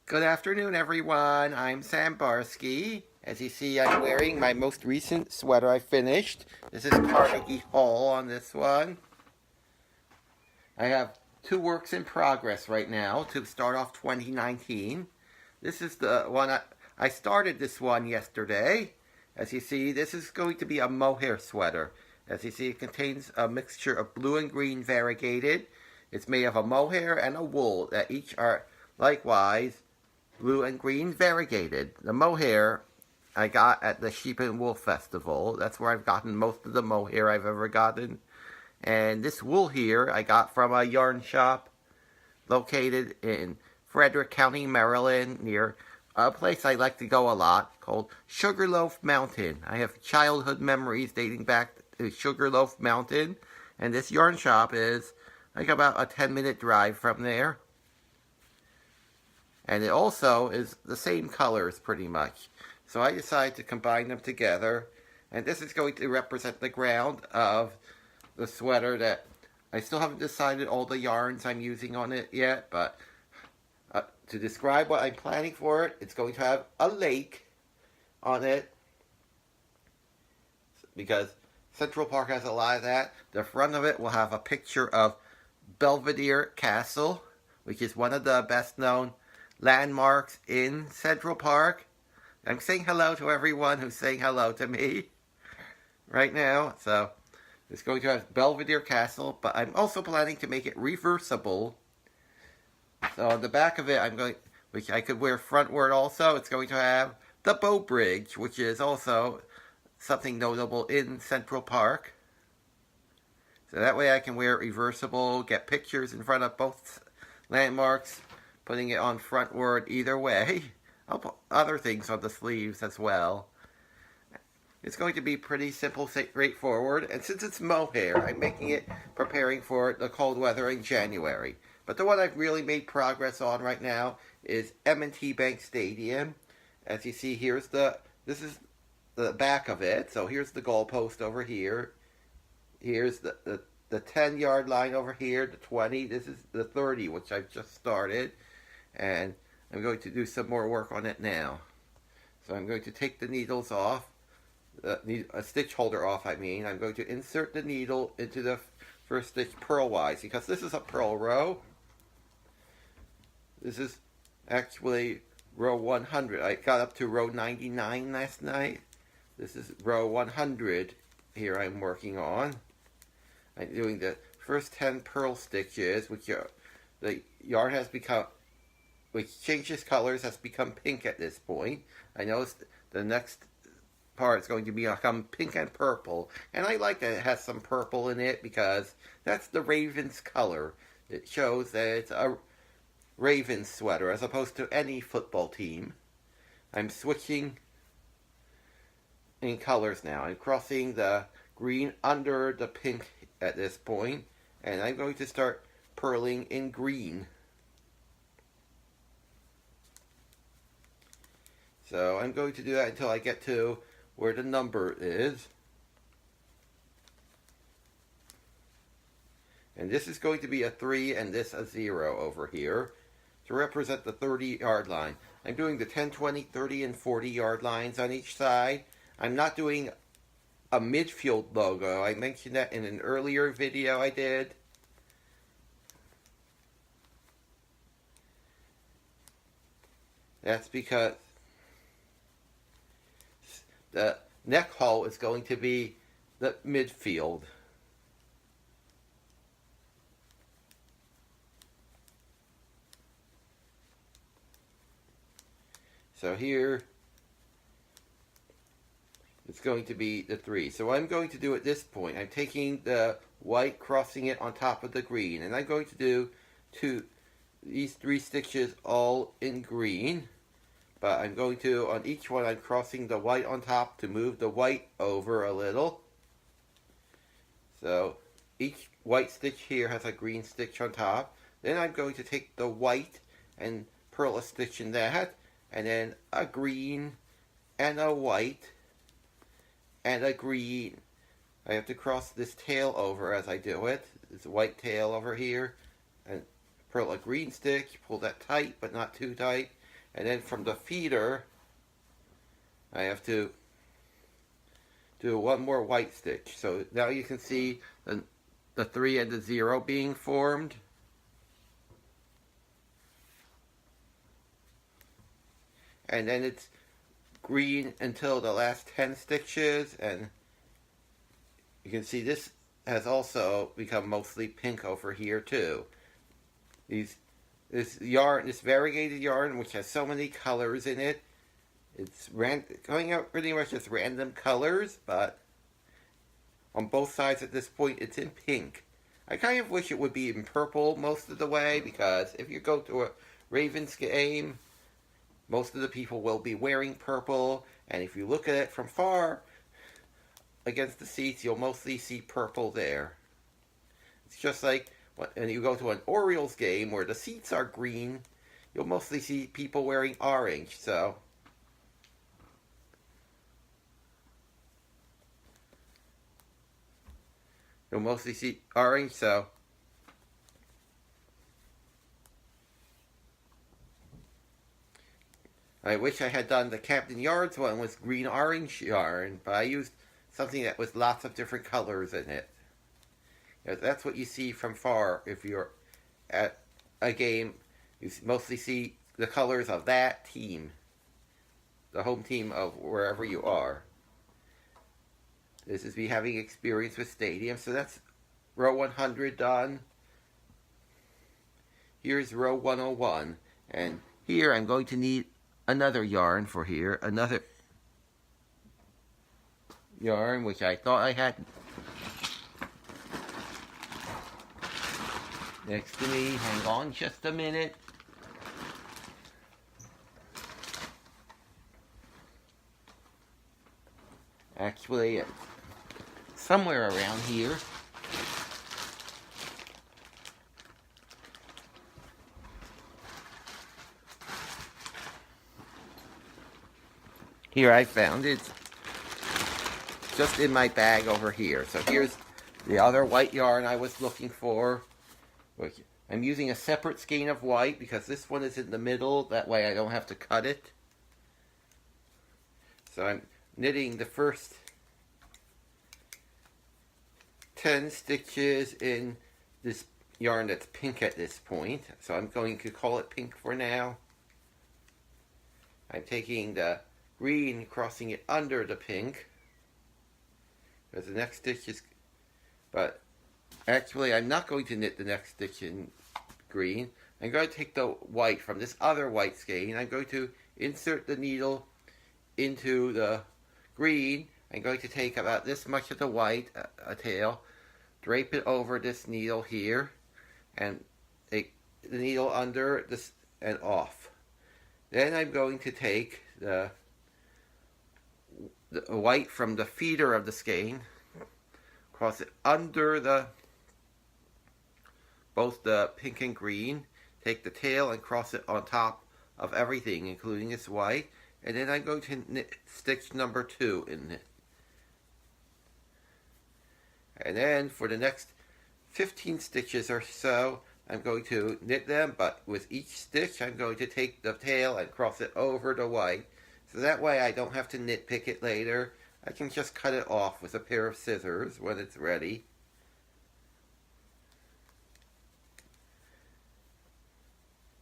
Good afternoon, everyone. I'm Sam Barsky. As you see, I'm wearing my most recent sweater I finished. This is Carnegie Hall on this one. I have two works in progress right now to start off 2019. This is the one I started this one yesterday. As you see, this is going to be a mohair sweater. As you see, it contains a mixture of blue and green variegated. It's made of a mohair and a wool that each are likewise blue and green variegated. The mohair I got at the Sheep and Wool Festival. That's where I've gotten most of the mohair I've ever gotten. And this wool here I got from a yarn shop located in Frederick County, Maryland, near a place I like to go a lot called Sugarloaf Mountain. I have childhood memories dating back to Sugarloaf Mountain, and this yarn shop is like about a 10-minute drive from there. And it also is the same colors pretty much. So I decided to combine them together. And this is going to represent the ground of the sweater that I still haven't decided all the yarns I'm using on it yet. But to describe what I'm planning for it, it's going to have a lake on it. Because Central Park has a lot of that. The front of it will have a picture of Belvedere Castle, which is one of the best known landmarks in Central Park. I'm saying hello to everyone who's saying hello to me right now. So it's going to have Belvedere Castle, but I'm also planning to make it reversible. So on the back of it, which I could wear frontward also, it's going to have the Bow Bridge, which is also something notable in Central Park. So that way I can wear it reversible, get pictures in front of both landmarks, putting it on frontward either way. I'll put other things on the sleeves as well. It's going to be pretty simple, straightforward, and since it's mohair, I'm making it preparing for the cold weather in January. But the one I've really made progress on right now is M&T Bank Stadium. As you see, this is the back of it. So here's the goalpost over here. Here's the 10-yard line over here, the 20. This is the 30, which I've just started. And I'm going to do some more work on it now. So I'm going to take the needles off, a stitch holder off, I mean. I'm going to insert the needle into the first stitch purlwise, because this is a purl row. This is actually row 100. I got up to row 99 last night. This is row 100 here I'm working on. I'm doing the first 10 purl stitches, which the yarn has become, which changes colors, has become pink at this point. I noticed the next part is going to become pink and purple, and I like that it has some purple in it because that's the Ravens color. It shows that it's a Ravens sweater as opposed to any football team. I'm switching in colors now. I'm crossing the green under the pink at this point, and I'm going to start purling in green. So I'm going to do that until I get to where the number is. And this is going to be a 3 and this a 0 over here to represent the 30-yard line. I'm doing the 10, 20, 30, and 40-yard lines on each side. I'm not doing a midfield logo. I mentioned that in an earlier video I did. That's because the neck hole is going to be the midfield. So here, it's going to be the 3. So what I'm going to do at this point, I'm taking the white, crossing it on top of the green, and I'm going to do these 3 stitches all in green. But I'm going to, on each one, I'm crossing the white on top to move the white over a little. So each white stitch here has a green stitch on top. Then I'm going to take the white and purl a stitch in that, and then a green and a white and a green. I have to cross this tail over as I do it. This white tail over here, and purl a green stitch, pull that tight but not too tight, And then from the feeder, I have to do one more white stitch. So now you can see the 3 and the 0 being formed. And then it's green until the last 10 stitches, and you can see this has also become mostly pink over here too. This variegated yarn, which has so many colors in it, it's going out pretty much as random colors, but on both sides at this point it's in pink. I kind of wish it would be in purple most of the way, because if you go to a Ravens game, most of the people will be wearing purple, and if you look at it from far against the seats, you'll mostly see purple there. It's just like when you go to an Orioles game where the seats are green, you'll mostly see people wearing orange, so you'll mostly see orange, so I wish I had done the Captain Yards one with green-orange yarn, but I used something that was lots of different colors in it. That's what you see from far if you're at a game. You mostly see the colors of that team, the home team of wherever you are. This is me having experience with stadium, so that's row 100 done. Here's row 101, and here I'm going to need another yarn for here, another yarn which I thought I had next to me. Hang on just a minute. Actually, somewhere around here. Here, I found it. Just in my bag over here. So here's the other white yarn I was looking for. I'm using a separate skein of white because this one is in the middle. That way I don't have to cut it. So I'm knitting the first 10 stitches in this yarn that's pink at this point. So I'm going to call it pink for now. I'm taking the green, crossing it under the pink. Because the next stitch is... But actually, I'm not going to knit the next stitch in green. I'm going to take the white from this other white skein. I'm going to insert the needle into the green. I'm going to take about this much of the white, a tail, drape it over this needle here, and take the needle under this and off. Then I'm going to take the white from the feeder of the skein, cross it under both the pink and green, take the tail and cross it on top of everything, including this white, and then I'm going to knit stitch number 2 in it. And then for the next 15 stitches or so, I'm going to knit them, but with each stitch I'm going to take the tail and cross it over the white. So that way I don't have to nitpick it later. I can just cut it off with a pair of scissors when it's ready.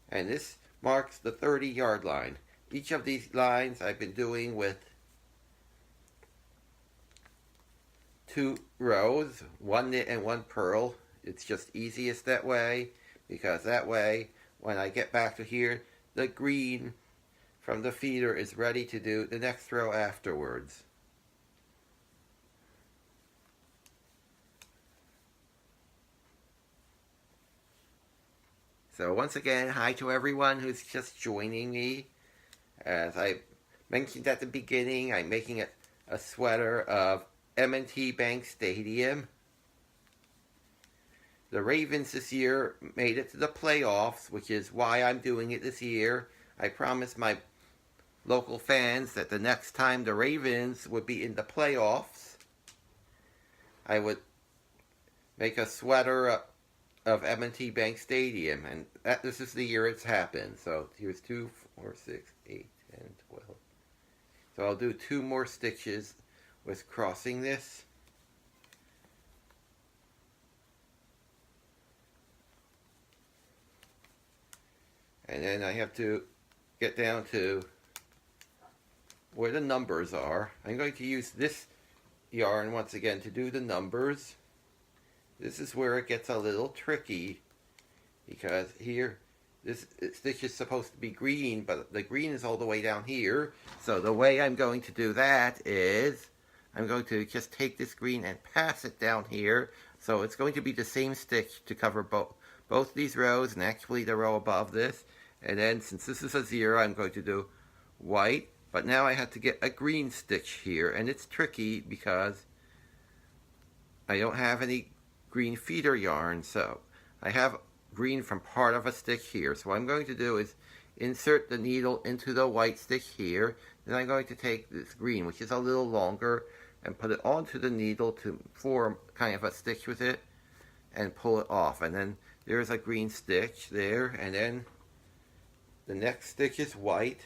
And this marks the 30-yard line. Each of these lines I've been doing with 2 rows, 1 knit and 1 purl. It's just easiest that way, because that way when I get back to here, the green from the feeder is ready to do the next row afterwards. So once again, hi to everyone who's just joining me. As I mentioned at the beginning, I'm making a sweater of M&T Bank Stadium. The Ravens this year made it to the playoffs, which is why I'm doing it this year. I promised my local fans that the next time the Ravens would be in the playoffs, I would make a sweater of M&T Bank Stadium, and this is the year it's happened. So here's 2, 4, 6, 8, 10, 12. So I'll do 2 more stitches with crossing this. And then I have to get down to where the numbers are. I'm going to use this yarn once again to do the numbers. This is where it gets a little tricky, because here this stitch is supposed to be green, but the green is all the way down here. So the way I'm going to do that is I'm going to just take this green and pass it down here. So it's going to be the same stitch to cover both these rows, and actually the row above this. And then since this is a 0, I'm going to do white. But now I have to get a green stitch here, and it's tricky because I don't have any green feeder yarn. So I have green from part of a stitch here. So what I'm going to do is insert the needle into the white stitch here. Then I'm going to take this green, which is a little longer, and put it onto the needle to form kind of a stitch with it and pull it off. And then there's a green stitch there, and then the next stitch is white.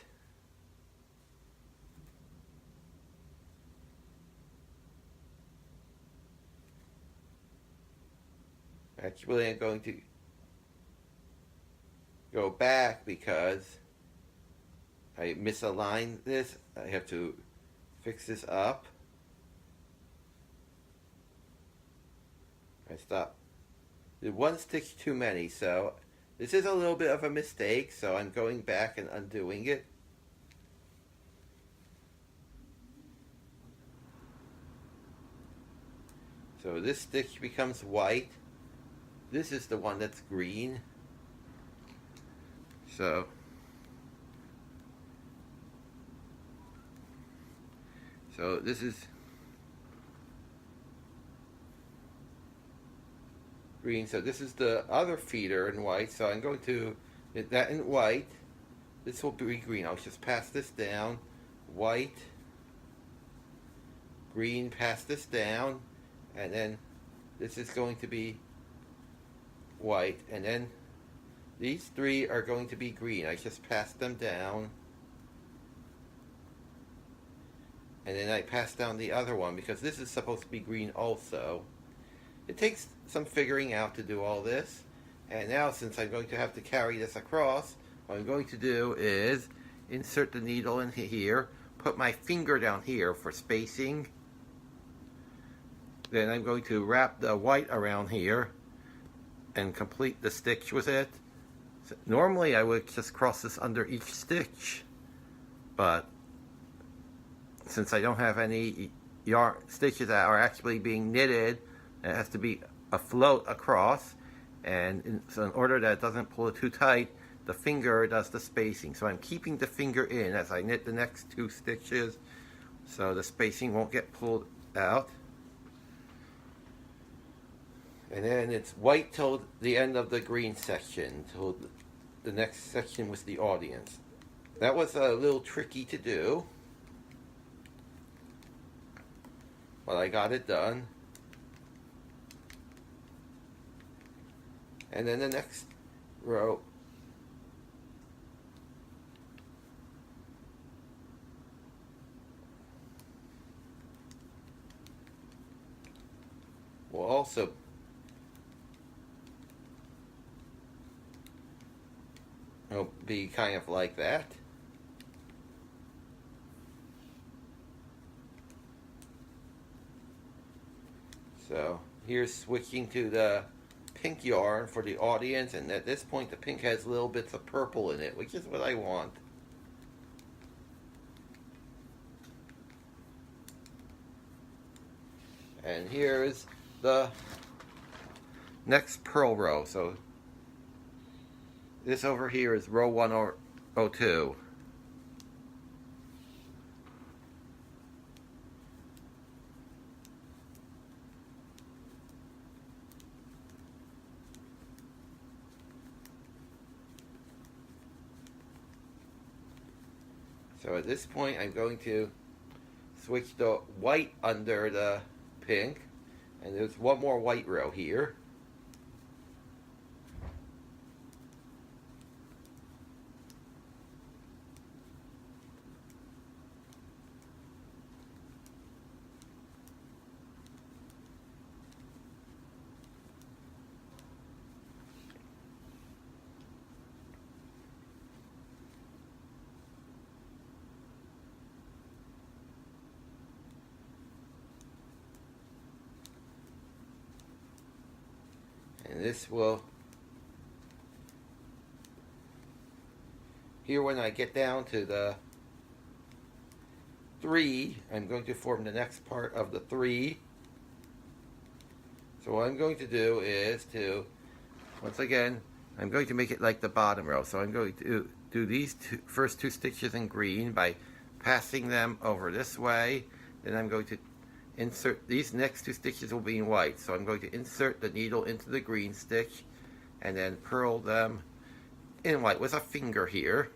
Actually, I'm going to go back because I misaligned this. I have to fix this up. I stopped. Did 1 stitch too many, so this is a little bit of a mistake, so I'm going back and undoing it. So this stitch becomes white. This is the one that's green. So this is green. So this is the other feeder in white. So I'm going to get that in white. This will be green. I'll just pass this down. White, green, pass this down, and then this is going to be white, and then these 3 are going to be green. I just passed them down, and then I pass down the other one because this is supposed to be green also. It takes some figuring out to do all this, and now since I'm going to have to carry this across, what I'm going to do is insert the needle in here, put my finger down here for spacing, then I'm going to wrap the white around here and complete the stitch with it. So normally I would just cross this under each stitch, but since I don't have any yarn stitches that are actually being knitted, it has to be afloat across, and so in order that it doesn't pull it too tight, the finger does the spacing. So I'm keeping the finger in as I knit the next 2 stitches so the spacing won't get pulled out. And then it's white till the end of the green section, till the next section with the audience. That was a little tricky to do, but I got it done. And then the next row, will also be kind of like that. So here's switching to the pink yarn for the audience, and at this point the pink has little bits of purple in it, which is what I want. And here's the next purl row. So this over here is row 102. So at this point I'm going to switch the white under the pink, and there's one more white row here. And this will, here when I get down to the 3, I'm going to form the next part of the 3. So what I'm going to do is to, once again, I'm going to make it like the bottom row. So I'm going to do these first 2 stitches in green by passing them over this way. Then I'm going to insert, these next 2 stitches will be in white. So I'm going to insert the needle into the green stitch and then purl them in white with a finger here.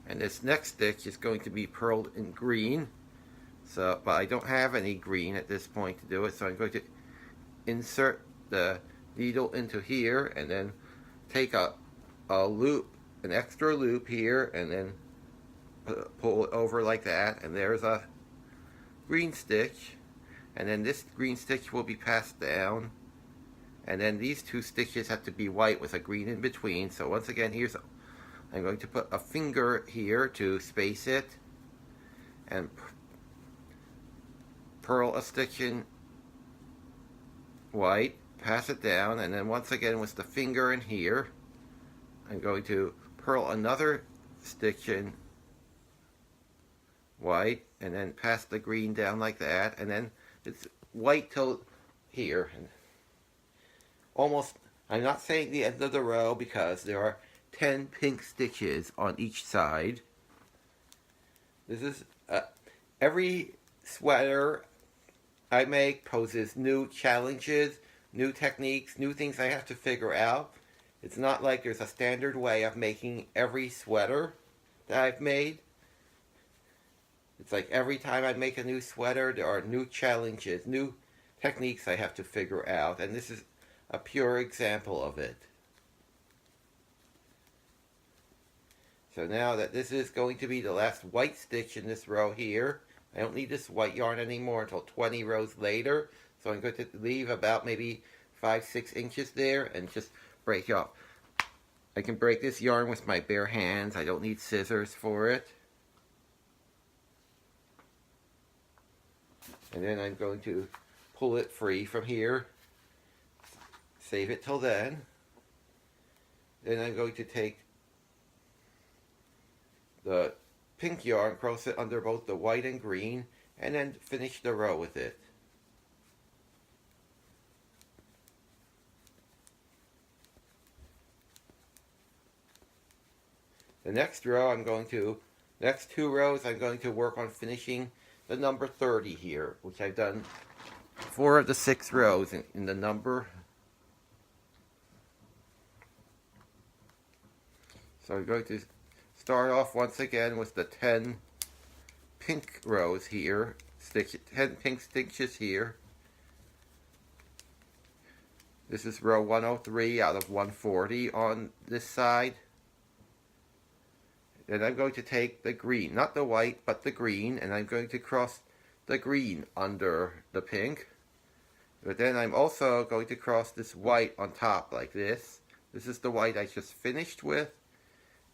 And this next stitch is going to be purled in green. So, but I don't have any green at this point to do it, so I'm going to insert the needle into here and then take a loop, an extra loop here, and then pull it over like that, and there's a green stitch. And then this green stitch will be passed down, and then these 2 stitches have to be white with a green in between. So once again, I'm going to put a finger here to space it and purl a stitch in white, pass it down, and then once again with the finger in here, I'm going to purl another stitch in white, and then pass the green down like that, and then it's white till here. And almost, I'm not saying the end of the row because there are 10 pink stitches on each side. This is every sweater I make poses new challenges, new techniques, new things I have to figure out. It's not like there's a standard way of making every sweater that I've made. It's like every time I make a new sweater, there are new challenges, new techniques I have to figure out, and this is a pure example of it. So now that this is going to be the last white stitch in this row here, I don't need this white yarn anymore until 20 rows later. So I'm going to leave about maybe 5-6 inches there and just break off. I can break this yarn with my bare hands. I don't need scissors for it. And then I'm going to pull it free from here. Save it till then. Then I'm going to take the pink yarn, cross it under both the white and green, and then finish the row with it. The next row next 2 rows I'm going to work on finishing the number 30 here, which I've done 4 of the 6 rows in the number. So I'm going to start off once again with the 10 pink rows here, 10 pink stitches here. This is row 103 out of 140 on this side. Then I'm going to take the green, not the white, but the green, and I'm going to cross the green under the pink. But then I'm also going to cross this white on top like this. This is the white I just finished with,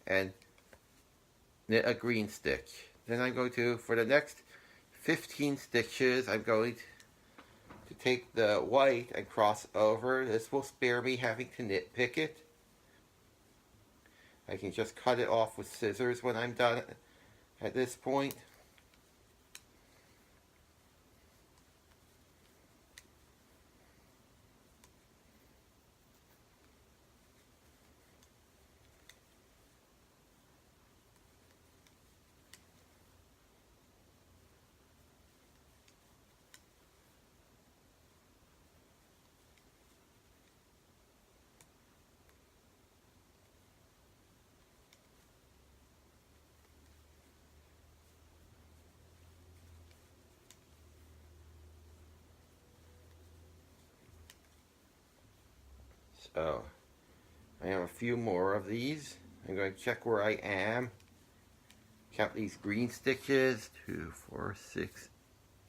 and knit a green stitch. Then I'm going to, for the next 15 stitches, I'm going to take the white and cross over. This will spare me having to nitpick it. I can just cut it off with scissors when I'm done at this point. So, I have a few more of these. I'm going to check where I am. Count these green stitches. 2, 4, 6,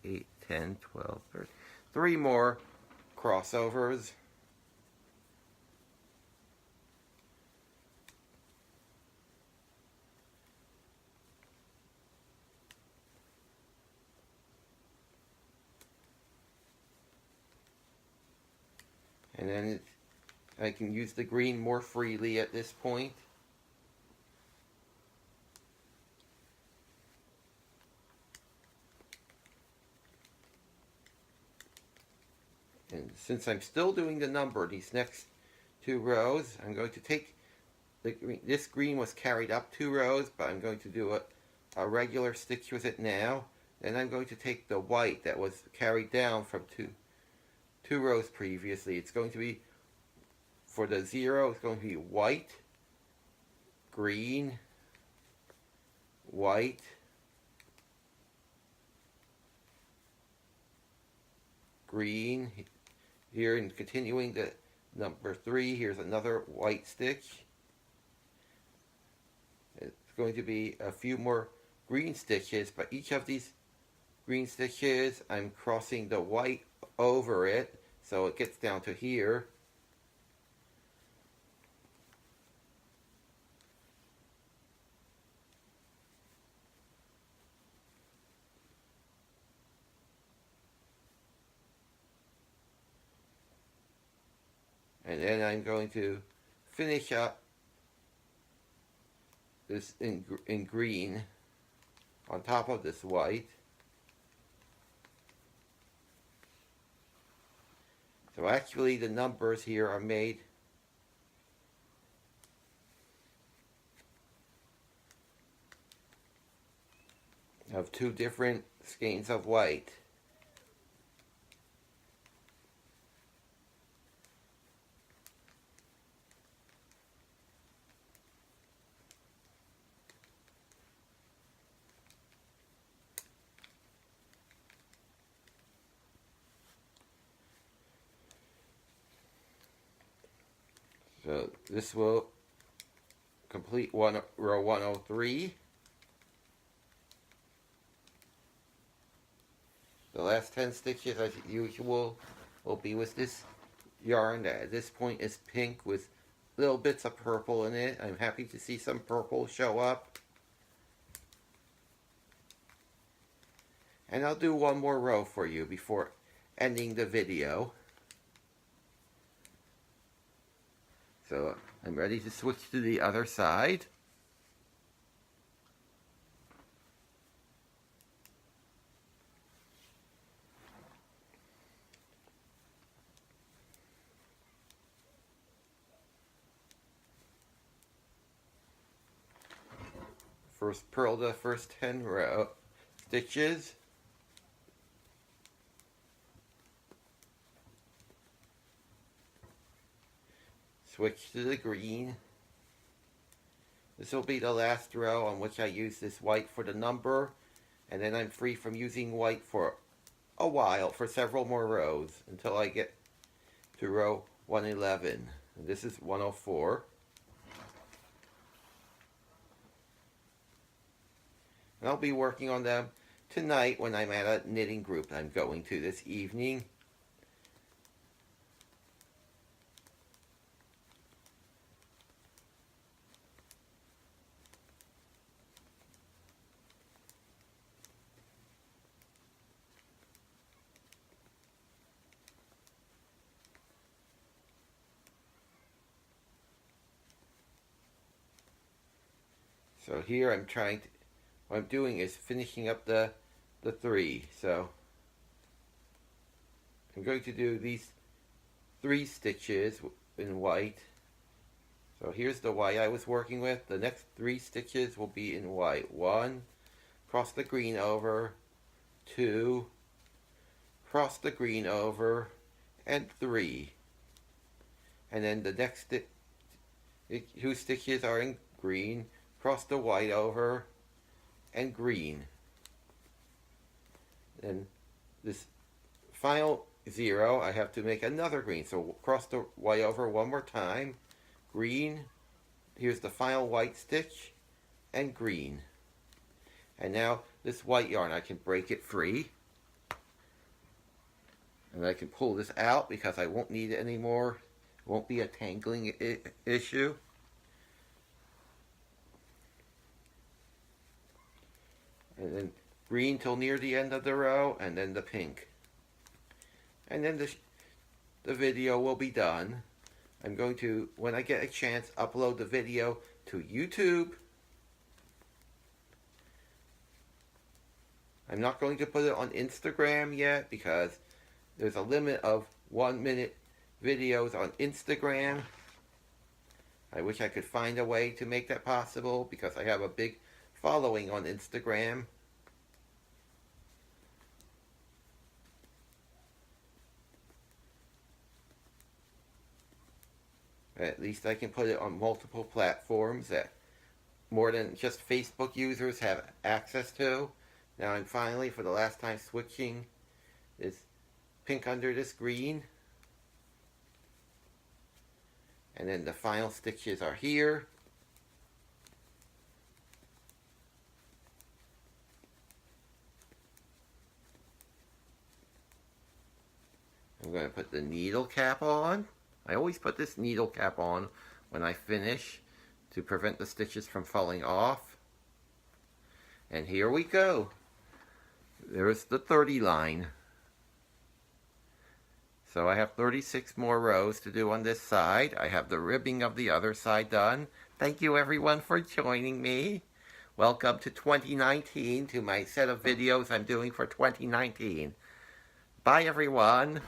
8, 10, 12, 13. 3 more crossovers. And then I can use the green more freely at this point. And since I'm still doing the number, these next 2 rows, I'm going to take the green. This green was carried up 2 rows, but I'm going to do a regular stitch with it now. Then I'm going to take the white that was carried down from two rows previously. It's going to be, for the 0, it's going to be white, green, white, green. Here, and continuing the number 3, here's another white stitch. It's going to be a few more green stitches, but each of these green stitches, I'm crossing the white over it, so it gets down to here. And then I'm going to finish up this in green on top of this white. So actually the numbers here are made of 2 different skeins of white. So this will complete row 103. The last 10 stitches, as usual, will be with this yarn that at this point is pink with little bits of purple in it. I'm happy to see some purple show up. And I'll do one more row for you before ending the video. So I'm ready to switch to the other side. First purl the first 10 stitches. Switch to the green. This will be the last row on which I use this white for the number, and then I'm free from using white for a while, for several more rows, until I get to row 111. And this is 104. And I'll be working on them tonight when I'm at a knitting group I'm going to this evening. So here what I'm doing is finishing up the 3. So I'm going to do these 3 stitches in white. So here's the white I was working with. The next 3 stitches will be in white. 1, cross the green over, 2, cross the green over, and 3. And then the next 2 stitches are in green, cross the white over, and green. Then this final 0, I have to make another green. So cross the white over one more time, green, here's the final white stitch, and green. And now this white yarn, I can break it free. And I can pull this out because I won't need it anymore. It won't be a tangling issue. And then green till near the end of the row, and then the pink. And then the video will be done. I'm going to, when I get a chance, upload the video to YouTube. I'm not going to put it on Instagram yet because there's a limit of 1-minute videos on Instagram. I wish I could find a way to make that possible because I have a big following on Instagram. At least I can put it on multiple platforms that more than just Facebook users have access to. Now I'm finally, for the last time, switching this pink under this green. And then the final stitches are here. I'm going to put the needle cap on. I always put this needle cap on when I finish to prevent the stitches from falling off. And here we go. There's the 30 line. So I have 36 more rows to do on this side. I have the ribbing of the other side done. Thank you everyone for joining me. Welcome to 2019, to my set of videos I'm doing for 2019. Bye everyone.